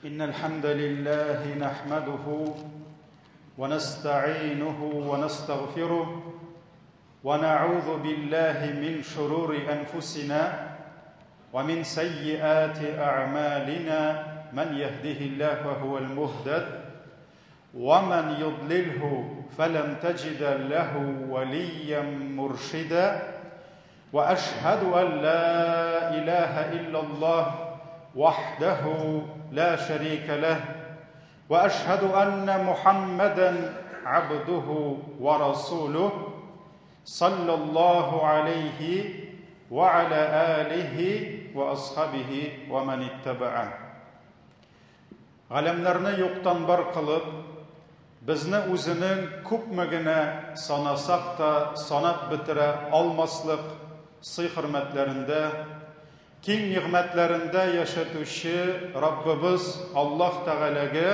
إن الحمد لله نحمده ونستعينه ونستغفره ونعوذ بالله من شرور أنفسنا ومن سيئات أعمالنا من يهده الله فهو المهتد ومن يضلله فلن تجد له وليا مرشدا وأشهد أن لا إله إلا الله وحده لا شريك له وأشهد أن محمدا عبده ورسوله صلى الله عليه وعلى آله وأصحابه ومن اتبعه. Галәмнәрне юктан бар кылып, безне үзенең күпмегенә санасак та санап бетерә алмаслык сый-хөрмәтләрендә, киң нигъмәтләрендә яшәтүче Раббыбыз Аллаһ Тәгаләгә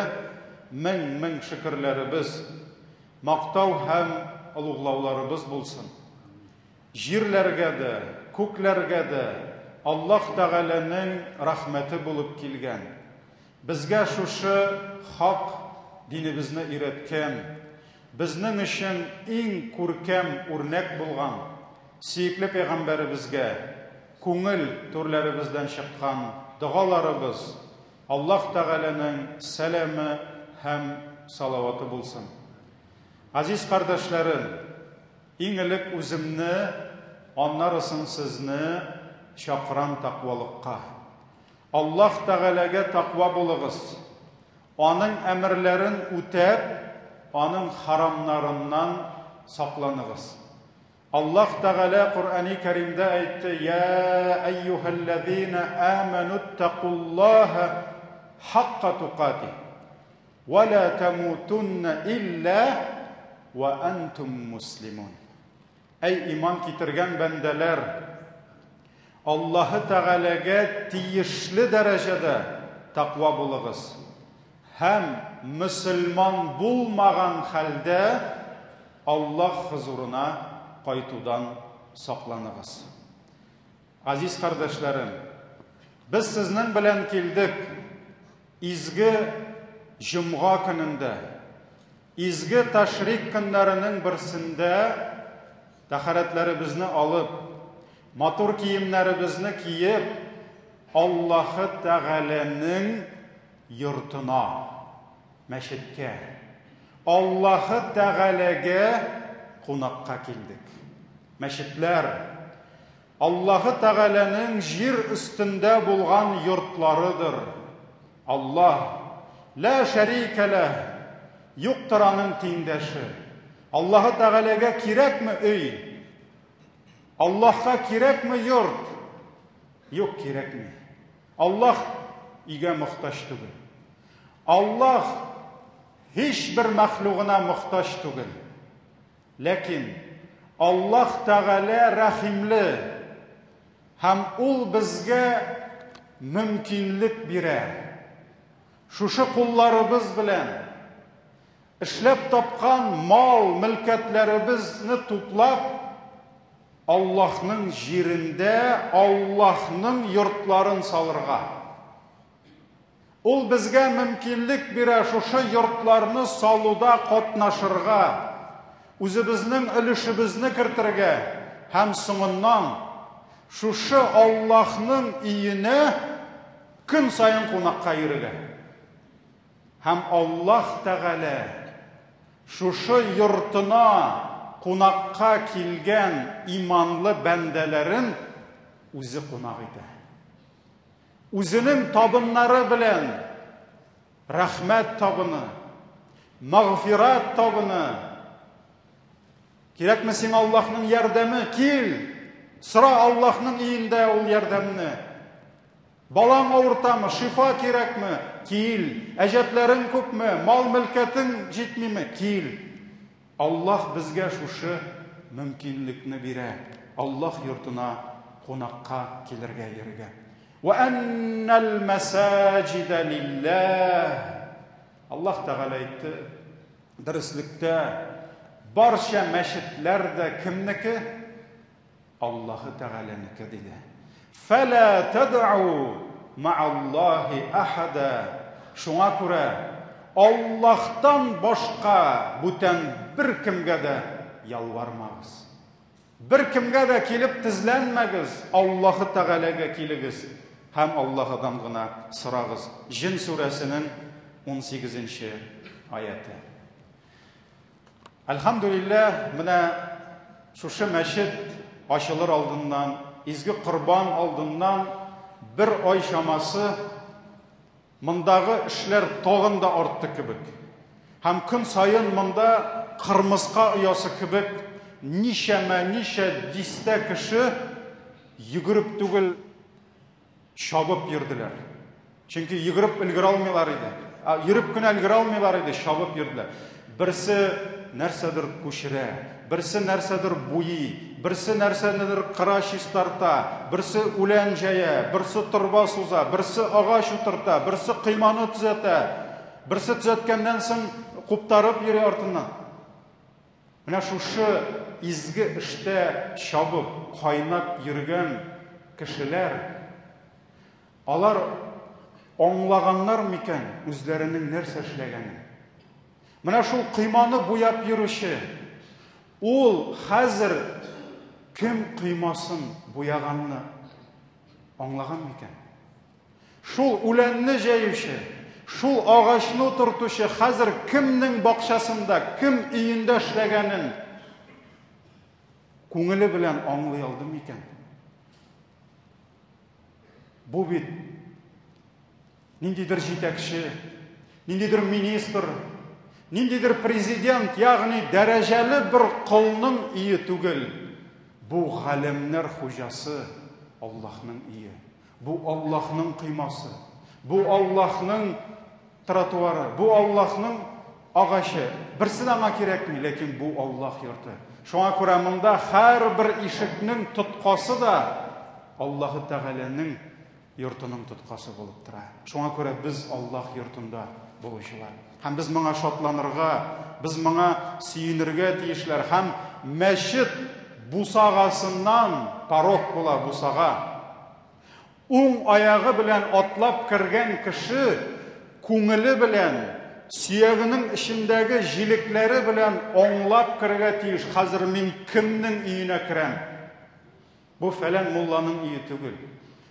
мең шөкерләребез, мактау һәм улуглауларыбыз булсын. Җирләргә дә, күкләргә дә Аллаһ Тәгаләнең рәхмәте булып килгән. Безгә шушы хак динебезне өйрәткән, безнең өчен иң күркәм үрнәк булган сөекле пәйгамбәребезгә күңел төрләребездән чыккан дугаларыбыз Аллаһ Тәгаләнең сәламе һәм салаваты булсын. Азиз кардәшләрем, иң элек үземне, аннарысын сезне чакырам тақвалыкка. Аллаһ Тәгаләгә тақва булыгыз. Аның әмерләрен үтәп, аның харамнарыннан сакланыгыз. Аллаһ Тәгалә Кур'ан-ы Кәримдә әйтте: "Я айюхаллазина аману тақуллаха хаққа туқати ва ла тамутунна илля ва антум муслимун." Әй иман китергән бәндәләр, Аллаһ Тәгаләгә тиешле дәрәҗәдә тақва булыгыз. Һәм мөселман булмаган хәлдә Аллаһ хузурына кайтудан сакланыгыз. Азиз кардәшләрем, без сезнең белән килдек изге җомга көнендә, изге ташрик көннәренең берсендә тәһарәтләребезне алып, матур киемнәребезне киеп, Аллаһ Тәгаләнең йортына, мәчеткә, Аллаһ Тәгаләгә кунакка килдек. Мәчетләр Аллаһ Тәгаләнең җир өстендә булган йортларыдыр. Аллаһ ла шәрика лә, юктыр аның тиңдәше. Аллаһ Тәгаләгә кирәкме өй? Аллаһка кирәкме йорт? Юк, кирәкми. Аллаһ игә мохтаҗ түгел. Аллаһ һичбер мәхлугына мохтаҗ түгел. Ләкин Аллаһ Тәгалә рәхимле һәм ул безгә мөмкинлек бирә. Шушы кулларыбыз белән эшләп тапкан мал, мөлкәтләребезне туплап, Аллаһның җирендә Аллаһның йортларын салырга. Ул безгә мөмкинлек бирә шушы йортларны салуда катнашырга, үзебезнең өлешебезне кертергә һәм соңыннан шушы Аллаһның өенә көн сайын кунакка йөрергә. Һәм Аллаһ Тәгалә шушы йортына кунакка килгән иманлы бәндәләрен үзе кунак итә. Үзенең табыннары белән рәхмәт табыны, мәгъфират табыны, кирәкме сиңа Аллаһның ярдәме? Кил, сора Аллаһның өендә ул ярдәмне. Балаң авыртамы? Шифа кирәкме? Кил. Әҗәтләрең күпме? Мал мөлкәтең җитмиме? Кил. Аллаһ безгә шушы мөмкинлекне бирә. Аллаһ йортына кунакка килергә йөрергә. Ва аннал масаҗида лиллаһ. Аллаһ Тәгалә әйтте, дәреслектә барча мәчетләр дә кемнеке? Аллаһ Тәгаләнеке диде. فلا تدعوا مع الله أحدا Шуңа күрә Аллаһтан башка бүтән бер кемгә дә ялвармагыз. Бер кемгә дә килеп тезләнмәгез, Аллаһы Тәгаләгә килегез һәм Аллаһыдан гына сорагыз. Җин сүрәсенең 18-нче аяты. Әлхәмдүлилләһ, менә шушы мәчет ачылыр алдыннан, изге корбан алдыннан бер ай шамасы мондагы эшләр тагын да артты кебек. Һәм көн сайын монда кырмыска оясы кебек ничә дистә кеше йөгереп түгел шабып йөрделәр. Чөнки йөгереп өлгерә алмыйлар иде. Йөреп кенә өлгерә алмыйлар иде, шабып йөрделәр. Берсе нәрсәдер күчерә, берсе нәрсәдер буйый, берсе нәрсәдер кырачис тарта, берсе үлән җая, берсе торба суза, берсе агач утырта, берсе кыйманы төзәтә, берсе төзәткәннән соң куптарып йөри артыннан. Менә шушы изге эштә чабып, кайнап йөргән кешеләр, алар аңлаганнар микән үзләренең нәрсә эшләгәнен? Менә шул кыйманы буяп йөрүче, ул хәзер кем кыймасын буяганны аңлаган микән? Шул үләнне җәюче, шул агачны утыртучы хәзер кемнең бакчасында, кем өендә эшләгәнен күңеле белән аңлый алды микән? Бу бит ниндидер җитәкче, ниндидер министр, ниндидер президент, ягъни дәрәҗәле бер кылның ие түгел. Бу галәмнәр хуҗасы Аллаһның ие. Бу Аллаһның кыймасы. Бу Аллаһның тротуары. Бу Аллаһның агачы. Берсе дә кирәкми, ләкин бу Аллаһ йорты. Шуңа күрә монда һәрбер ишекнең тоткасы да Аллаһы Тәгаләнең йортының тоткасы булып тора. Шуңа күрә без Аллаһ йортында булучылар. Һәм без моңа шатланырга, без моңа сөенергә тиешләр. Һәм мәчет бусагасыннан порог була бусага. Уң аягы белән атлап кергән кеше күңеле белән, сөягенең эчендәге җилекләре белән аңлап кергә тиеш. Хәзер мин кемнең өенә керәм? Бу фәлән мулланың ие түгел.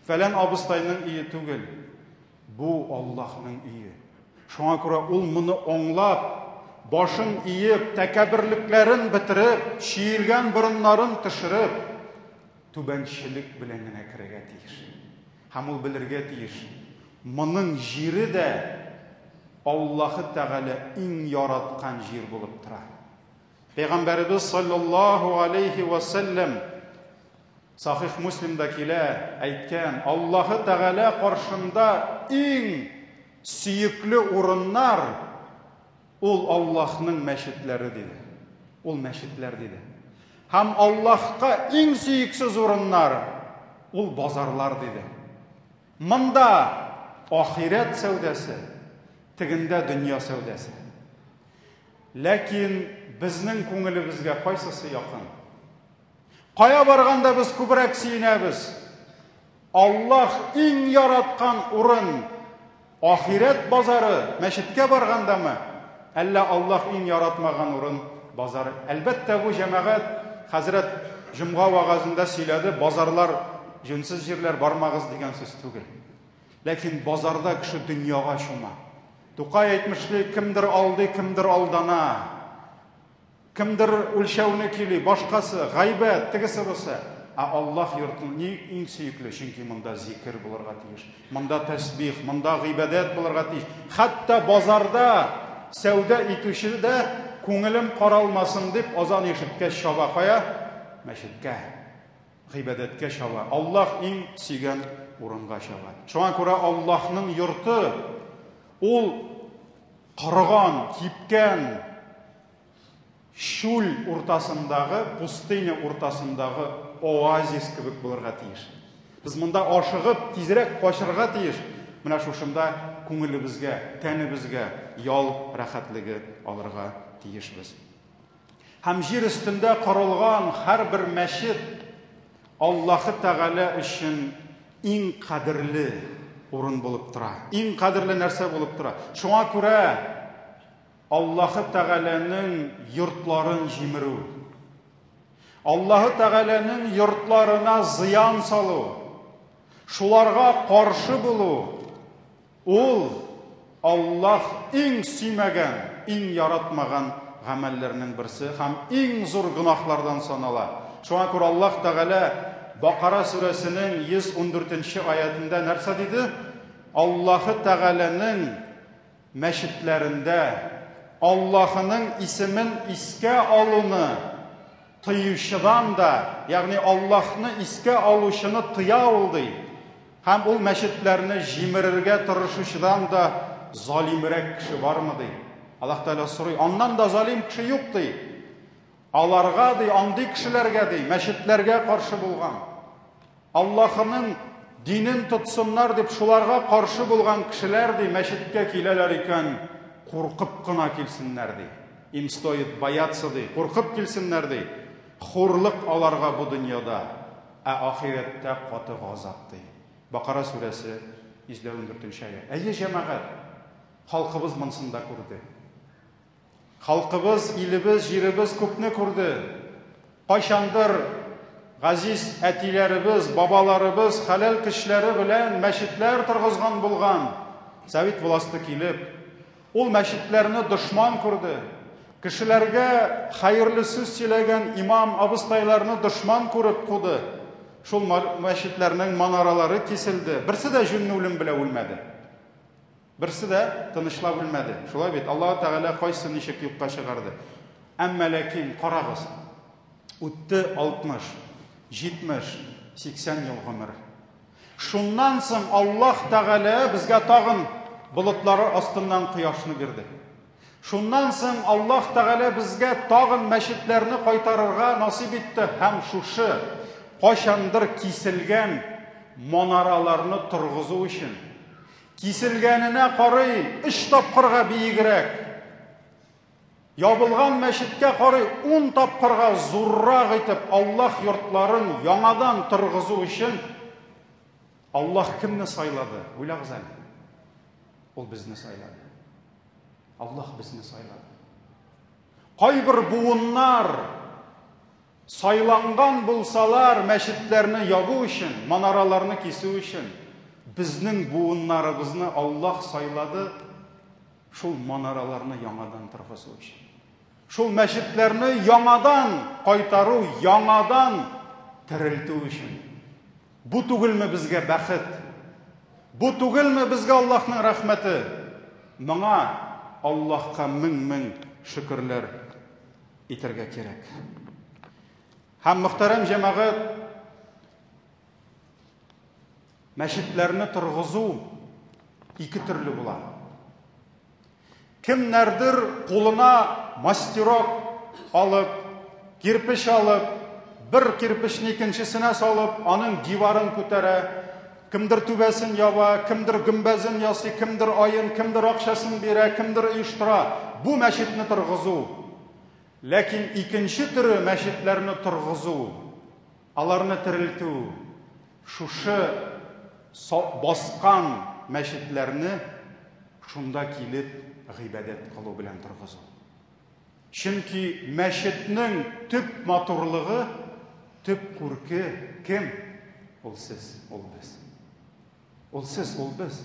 Фәлән абыстайның ие түгел. Бу Аллаһның ие. Шуңа күрә ул моны аңлап, башын иеп, тәкәбберлекләрен бетереп, шиелгән борыннарын төшереп, түбәнчелек белән генә керергә тиеш. Һәм ул белергә тиеш. Моның җире дә Аллаһы Тәгалә иң яраткан җир булып тора. Пәйгамбәрбез саллаллаһу алейхи ва саллям Сахих Муслимда килә, әйткән, Аллаһы Тәгалә каршында иң сөекле урыннар ул Аллаһның мәчетләре диде. Ул мәчетләр диде. Һәм Аллаһка иң сөексез урыннар ул базарлар диде. Монда ахирет сәүдәсе, тегендә дөнья сәүдәсе. Ләкин безнең күңелебезгә кайсысы якын? Кая барганда без күбрәк сөенәбез? Аллаһ иң яраткан урын ахирет базары, мәчеткә баргандамы? Әллә Аллаһ иң яратмаган урын базары? Әлбәттә бу җәмәгать хәзрәт җомга вагазында сөйләде, базарлар җүнсез җирләр бармагыз дигән сүз түгел. Ләкин базарда кеше дөньяга шума. Тукай әйтмешли, кемдер алды, кемдер алдана. Кемдер үлчәүне кили, башкасы, гайбәт, тегесе булса. Аллаһ йортын иң сөекле, чөнки монда зикр булырга тиеш. Монда тәсбих, монда гыйбадәт булырга тиеш. Хәтта базарда сәүдә итүче дә күңелем каралмасын дип азан ишеткәч шаба. Кая? Мәчеткә. Гыйбадәткә шаба. Аллаһ иң сөйгән урынга шаба. Шуңа күрә Аллаһның йорты ул кырган, кипкән шул уртасындагы, пустыня уртасындагы оазис кебек булырга тиеш. Без монда ашыгып, тизрәк качырга тиеш. Менә шушында күңелебезгә, тәнебезгә ял рәхәтлеге алырга тиешбез. Һәм җир өстендә корылган һәрбер мәчет Аллаһы Тәгалә өчен иң кадерле, урын булып тора. Иң кадерле нәрсә булып тора. Шуңа күрә Аллаһы Тәгаләнең йортларын җимерү, Аллаһы Тәгаләнең йортларына зыян салу, шуларга каршы булу, ул Аллаһ иң сөймәгән, иң яратмаган гамәлләрнең берсе һәм иң зур гынахлардан санала. Шуңа күрә Аллаһ Тәгалә Бакара сүрәсенең 114-нче аятында нәрсә диде? Аллаһы Тәгаләнең мәчетләрендә Аллаһының исемен искә алуны тыючыдан да, ягъни Аллаһны искә алучыны тыя ул ди. Һәм ул мәчетләрне җимерергә тырышучыдан да залимрәк кеше бармы ди. Аллаһ Тәгалә сорый, аннан да залим кеше юк ди. Аларга ди, андый кешеләргә ди, мәчетләргә каршы булган, Аллаһының динен тотсыннар дип шуларга каршы булган кешеләр ди, мәчеткә киләләр икән, куркып кына килсеннәр ди. Им стоит бояться ди, куркып килсеннәр ди. Хурлык аларга бу дөньяда, ахирәттә каты газап ди. Бакара сүрәсе 114-нче аят. Әйе җәмәгать, халкыбыз монсын да күрде. Халкыбыз, илебез, җиребез күпне күрде. Кайчандыр газиз әтиләребез, бабаларыбыз хәләл кешеләре белән мәчетләр торгызган булган. Совет власты килеп, ул мәчетләрне дошман күрде. Кешеләргә хәерле сүз сөйләгән имам абыстайларны дошман күреп куды. Шул мәчетләрнең манаралары киселде. Берсе дә җүнне үлем белән үлмәде. Берсе дә тынычлап үлмәде. Шулай бит Аллаһ Тәгалә кайсы ничек юкка чыгарды. Әмма ләкин карагыз. Үтте 60, 70, 80 ел гомер. Шуннан соң Аллаһ Тәгалә безгә тагын болытлары астыннан кояшны бирде. Шуннан соң Аллаһ Тәгалә безгә тагын мәчетләрне кайтарырга насип итте һәм шушы кайчандыр киселгән манараларны торгызу өчен киселгәненә карый 3 тапкырга биегрәк, ябылган мәчеткә карый 10 тапкырга зуррак итеп Аллаһ йортларын яңадан торгызу өчен Аллаһ кемне сайлады? Уйлагыз әле. Ул безне сайлады. Аллаһ безне сайлады. Кайбер буыннар сайланган булсалар мәчетләрне ябу өчен, манараларны кисү өчен, безнең буыннарыбызны Аллаһ сайлады шул манараларны яңадан торгызу өчен. Шул мәчетләрне яңадан кайтару, яңадан терелтү өчен. Бу түгелме безгә бәхет? Бу түгелме безгә Аллаһның рәхмәте? Моңа Аллаһка мең шөкерләр итәргә кирәк. Һәм мөхтәрәм җәмәгать, мәчетләрне торгызу ике төрле була. Кемнәрдер кулына мастерок алып, кирпич алып, бер кирпичне икенчесенә салып, аның диварын күтәрә, кемдер түбәсен яба, кемдер гөмбәзен ясый, кемдер айын, кемдер акчасын бирә, кемдер оештыра. Бу мәчетне торгызу. Ләкин икенче төре мәчетләрне торгызу, аларны терелтү, шушы баскан мәчетләрне шунда килеп гыйбадәт кылу белән торгызу. Чөнки мәчетнең төп матурлыгы, төп күрке кем? Ул сез, ул без. Ул сез, ул без.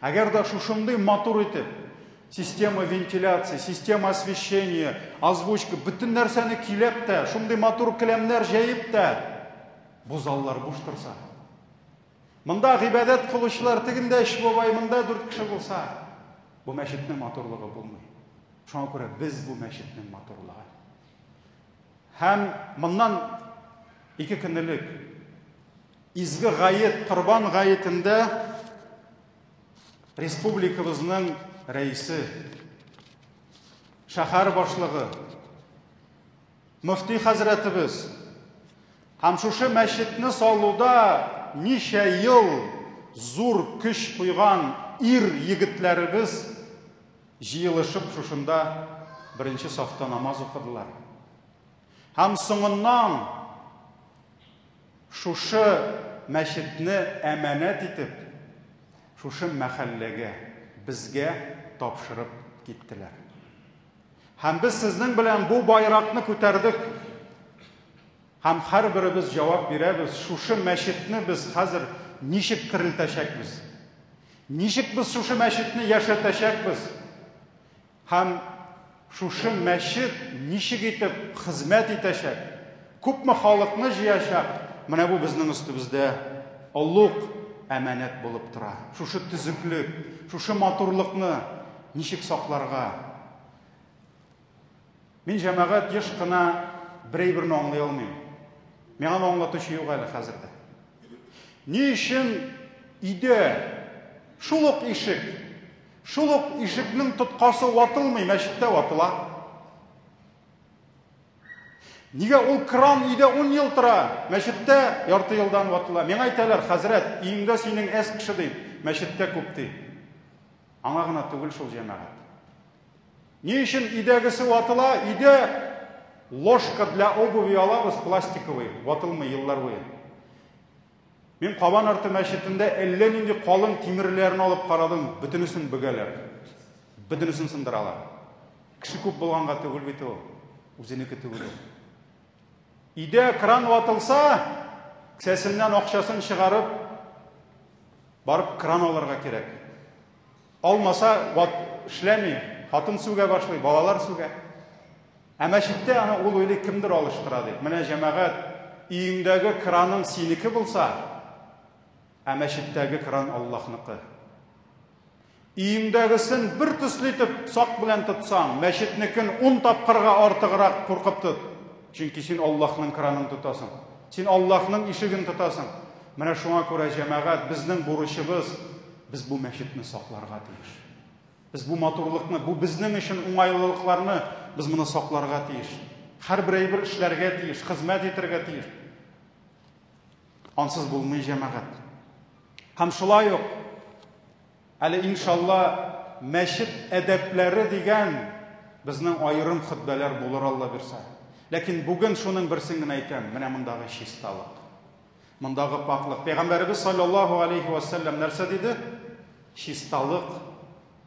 Әгәр дә шушындый матур итеп, система вентиляции, система освещения, озвучка, бөтен нәрсәне килеп тә, шундый матур келәмнәр җәеп тә, бу заллар буш торса. Монда гыйбадәт кылучылар тегендә 3 бабай, монда 4 кеше булса, бу мәчетнең матурлыгы булмый. Шуңа күрә без бу мәчетнең матурлыгы. Һәм моннан 2 көнлек изге гает, Корбан гаетендә республикабызның рәисе, шәһәр башлыгы, мөфти хәзрәтебез һәм шушы мәчетне салуда ничә ел зур көч куйган ир-егетләребез җыелышып шушында беренче сафта намаз укыдылар. Һәм соңыннан шушы мәчетне әманәт итеп, шушы мәхәлләгә, безгә тапшырып киттеләр. Һәм без сезнең белән бу байракны күтәрдек. Һәм һәрберебез җавап бирәбез, шушы мәчетне без хәзер ничек терелтәчәкбез? Ничек без шушы мәчетне яшәтәчәкбез? Һәм шушы мәчет ничек итеп хезмәт итәчәк? Күпме халыкны җыячак? Менә бу безнең өстебездә олуг әманәт булып тора. Шушы төзеклек, шушы матурлыкны ничек сакларга? Мин җәмәгать еш кына бер-берне аңлый алмыйм. Миңа аңлатучы юк әле хәзердә. Ни өчен өйдә шул ук ишекнең тоткасы ватылмый, мәчеттә ватыла? Нигә ул кран өйдә 10 ел тора, мәчеттә ярты елдан ватыла? Миңа әйтәләр, хәзрәт, өеңдә синең әз кеше ди, мәчеттә күп ди. Аңа гына түгел шул җәмәгать. Ни өчен өйдәгесе ватыла? Өйдә ложка для обуви алабыз, пластиковый, ватылмый еллар буе. Мин Кабан арты мәчетендә әллә нинди калын тимерләрне алып карадым, бөтенесен бөгәләр. Бөтенесен сындыралар. Кеше күп булганга түгел бит ул. Үзенеке түгел. Өйдә кран ватылса, кесәсеннән акчасын чыгарып, барып кран алырга кирәк. Алмаса, эшләми, хатын сүгә башлый, балалар сүгә. Ә мәчеттә аны ул уйлый кемдер алыштыра дип. Менә җәмәгать, өеңдәге краның синеке булса, ә мәчеттәге кран Аллаһныкы. Өеңдәгесен бер төсле итеп сак белән тотсаң, мәчетнекен 10 тапкырга артыграк куркып тот. Чөнки син Аллаһның кранын тотасың. Син Аллаһның ишеген тотасың. Менә шуңа күрә җәмәгать, безнең бурычыбыз, без бу мәчетне сакларга тиеш. Biz bu matурлыкны, бу безнең өчен уңайлыкларны без моны сакларга тиеш. Һәрбер эшләргә тиеш, хезмәт итәргә тиеш. Ансыз булмый җәмәгать. Һәм шулай ук әле иншалла мәчет әдәпләре дигән безнең аерым хутбәләр булыр Алла бирсә. Ләкин бүген шуның берсен генә әйтәм, менә мондагы чисталык. Мондагы паклык. Пәйгамбәрбез саллаллаһу алейхи ва саллям нәрсә диде? Чисталык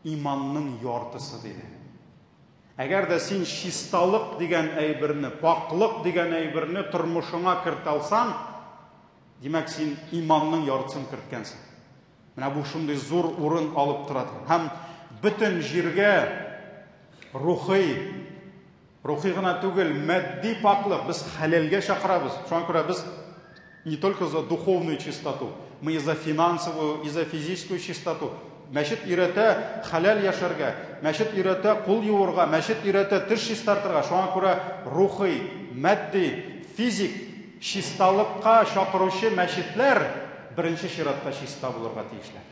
иманның яртысы диде. Әгәр дә син чисталык дигән әйберне, паклык дигән әйберне тормышыңа кертә алсаң, димәк син иманның яртысын керткәнсең. Менә бу шундый зур урын алып тора. Һәм бөтен җиргә рухи гына түгел, матди паклык без хәләлгә чакырабыз. Шуңа күрә без не только за духовную чистоту, мы и за финансовую, и за физическую чистоту. Мәчет өйрәтә хәләл яшәргә, мәчет өйрәтә кул юырга, мәчет өйрәтә теш чистартырга. Шуңа күрә рухи, матди, физик чисталыкка чакыручы мәчетләр беренче чиратта чиста булырга тиешләр.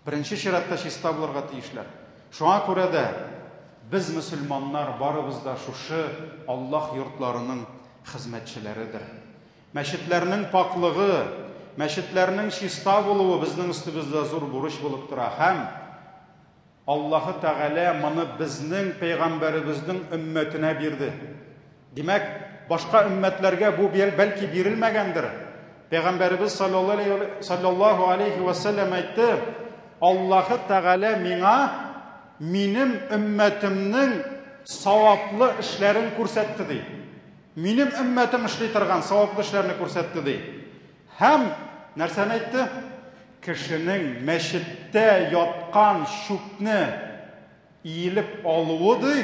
Беренче чиратта чиста булырга тиешләр. Шуңа күрә дә без мөселманнар барыбыз да шушы Аллаһ йортларының хезмәтчеләридер. Мәчетләрнең паклыгы, мәчетләрнең чиста булуы безнең өстебездә зур бурыч булып тора. Һәм Аллаһы Тәгалә моны безнең пәйгамбәребезнең өммәтенә бирде. Димәк, башка өммәтләргә бу бәлки бирелмәгәндер. Пәйгамбәребез саллаллаһу алейхи ва саллям әйтте: Аллаһы Тәгалә миңа минем өммәтемнең саваплы эшләрен күрсәтте ди. Минем өммәтем эшли торган саваплы эшләрне күрсәтте ди. Һәм нәрсәне әйтте? Кешенең мәчеттә яткан шүкне иелеп алуы ди,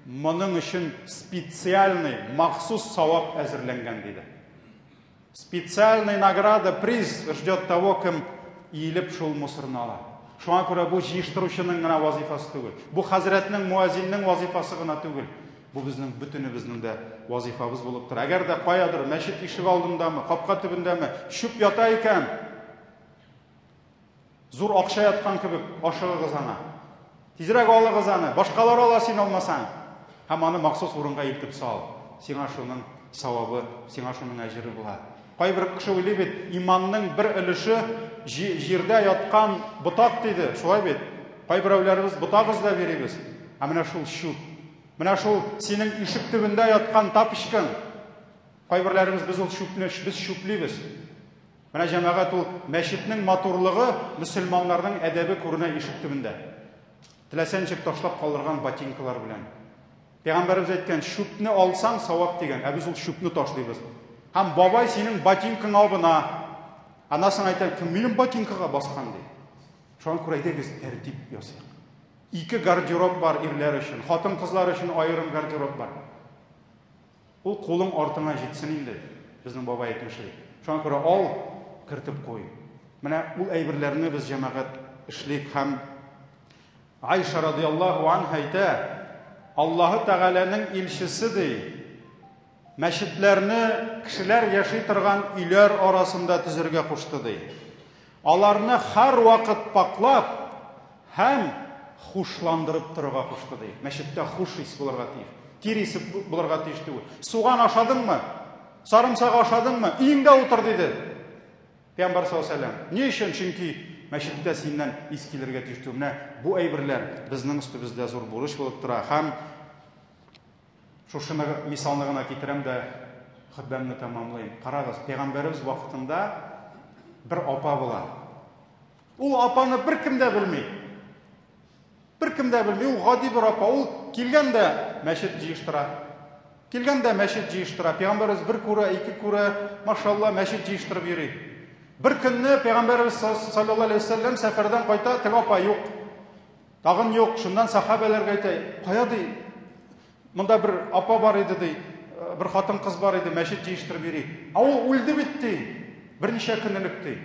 моның өчен специальный, махсус савап әзерләнгән диде. Специальная награда, приз ждет того, кем иелеп шул мусырны ала. Шуңа күрә бу җыештыручының гына вазифасы түгел. Бу хәзрәтнең, муазинның вазифасы гына түгел. Бу безнең бөтенебезнең дә вазифабыз булып тора. Әгәр дә каядыр мәчет ишек алдындамы, капка төбендәме шүп ята икән, зур акча яткан кебек ашыгыгыз ана. Тизрәк алыгыз аны, башкалар ала, син алмасаң. Һәм аны махсус урынга илтеп сал. Сиңа шуның савабы, сиңа шуның әҗере була. Кайбер кеше уйлый бит, иманның бер өлеше җирдә яткан ботак диде. Шулай бит. Кайберәүләребез ботак эзләп йөрибез. Ә менә шул шүп. Менә шул синең ишек төбендә яткан тапычкың. Кайберләребез без ул шүпне без шүплибез. Менә җәмәгать, ул мәчетнең матурлыгы мөселманнарның әдәбе күренә ишек төбендә. Теләсәнчә ташлап калдырган ботинкалар белән. Пәйгамбәрбез әйткән, шүпне алсаң савап дигән. Ә без ул шүпне ташлыйбыз. Һәм бабай синең ботинкаң абына. Анасын әйтә, кем минем ботинкага баскан ди. Шуңа күрә әйдәгез тәртип ясыйк. 2 гардероб бар ирләр өчен, хатын-кызлар өчен аерым гардероб бар. Ул кулың артыңа җитсен инде. Безнең бабай әйтмешли. Шуңа күрә ал, кертеп куй. Менә ул әйберләрне без җәмәгать эшлик. Һәм Айша радиллаһу анха әйтә, Аллаһы Тәгаләнең илчесе ди. Мәчетләрне кешеләр яши торган өйләр арасында төзергә кушты ди. Аларны һәр вакыт паклап һәм хушландырып торырга кушты ди. Мәчеттә хуш ис булырга тиеш. Тир исе булырга тиеш түгел. Суган ашадыңмы? Сарымсак ашадыңмы? Өеңдә утыр диде. Пәйгамбәр саллаллаһу алейһи ва саллям. Ни өчен? Чөнки мәчеттә синнән ис килергә тиеш түгел. Менә бу әйберләр безнең өстебездә зур бурыч булып тора. Һәм шушыны мисалны гына китерәм дә хутбәмне тәмамлыйм. Карагыз, Пәйгамбәрбез вакытында бер апа була. Ул апаны беркем дә белми. Беркем дә белми, ул гади бер апа. Ул килгәндә мәчет җыештыра. Килгәндә мәчет җыештыра. Пәйгамбәрбез бер күрә, 2 күрә, машалла, мәчет җыештырып йөри. Бер көнне Пәйгамбәрбез саллаллаһу алейһи ва саллям сәфәрдән кайта, теге апа юк. Тагын юк. Шуннан сахабаларга әйтә, кая ди? Монда бер апа бар иде ди. Бер хатын-кыз бар иде, мәчет җыештырып йөри. Ул үлде бит ди. Берничә көн элек ди.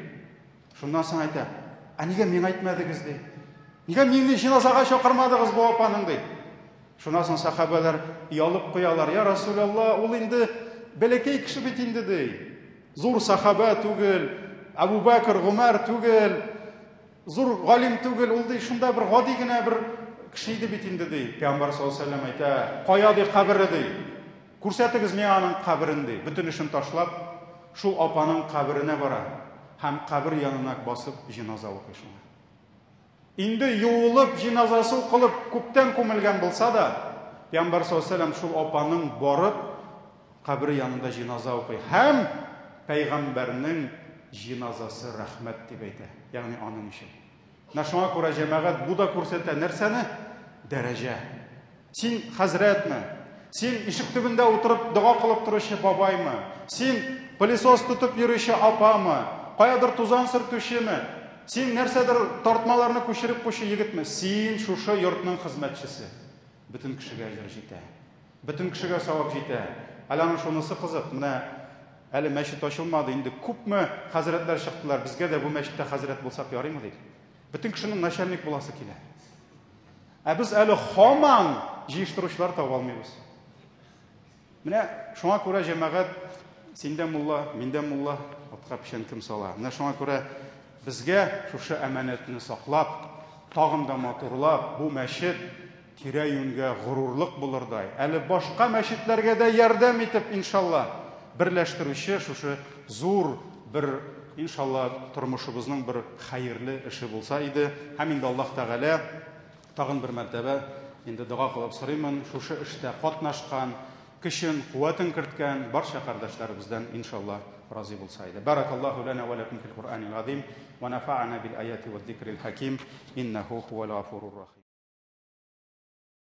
Шуннан соң әйтә, "А нигә миңа әйтмәдегез ди? Нигә мине җиназага чакырмадыгыз бу апаның ди?" Шуннан соң сахабалар ялып куялар, "Я Расулаллах, ул инде бәләкәй кеше бит инде ди. Зур сахаба түгел, Абу Бәкр, Гомәр түгел, зур галим түгел, ул ди шунда бер гади генә бер кеше иде бит инде ди." Пәйгамбәр саллаллаһу алейһи ва саллям әйтә, "Кая ди кабере ди? Күрсәтегез миңа аның каберен ди." Бүтән эшен ташлап, шул апаның каберенә бара һәм кабер янына басып җиназа укый шуңа. Инде юылып җиназасы укылып күптән күмелгән булса да, Пәйгамбәр саллаллаһу алейһи ва саллям шул апаның барып кабер янында җиназа укый. Һәм Пәйгамбәрнең җиназасы рәхмәт дип әйтә. Ягъни аның өчен. Шуңа күрә җәмәгать бу да күрсәтә нәрсәне? Дәрәҗә. Син хәзрәтме? Син ишек төбендә утырып дуга кылып торучы бабаймы? Син пылесос тотып йөрүче апамы? Каядыр тузан сөртүчеме? Син нәрсәдер тартмаларны күчереп куйчы егетме? Син шушы йортның хезмәтчесе. Бүтән кешегә әҗер җитә. Бүтән кешегә савап җитә. Аланы шунысы кызык. Менә әле мәчет ачылмады, инде күпме хәзрәтләр чыктылар. Безгә дә бу мәчеттә хәзрәт булсак ярыймы дип. Бүтән кешенең начальник буласы килә. Ә без әле һаман җыештыручылар таба алмыйбыз. Менә шуңа күрә җәмәгать, синдә мулла, миндә мулла, атка пишән кем сала. Менә шуңа күрә безгә шушы әманәтне саклап, тагын да матурлап, бу мәчет тирә-юньгә горурлык булырдай, әле башка мәчетләргә дә ярдәм итеп, иншалла, берләштерүче шушы зур бер, иншалла, тормышыбызның бер хәерле эше булса иде. Һәм инде Аллаһ Тәгалә тагын бер мәртәбә инде дуга кылып сорыймын, шушы эштә катнашкан, көчен, куәтен керткән барча кардәшләребездән иншалла разый булса иде. Баракаллаху лана ва лакум фил Кур'анил азим ва нафa'ana bil ayati вад зикрил хаким иннаху хувал гафурур рахим.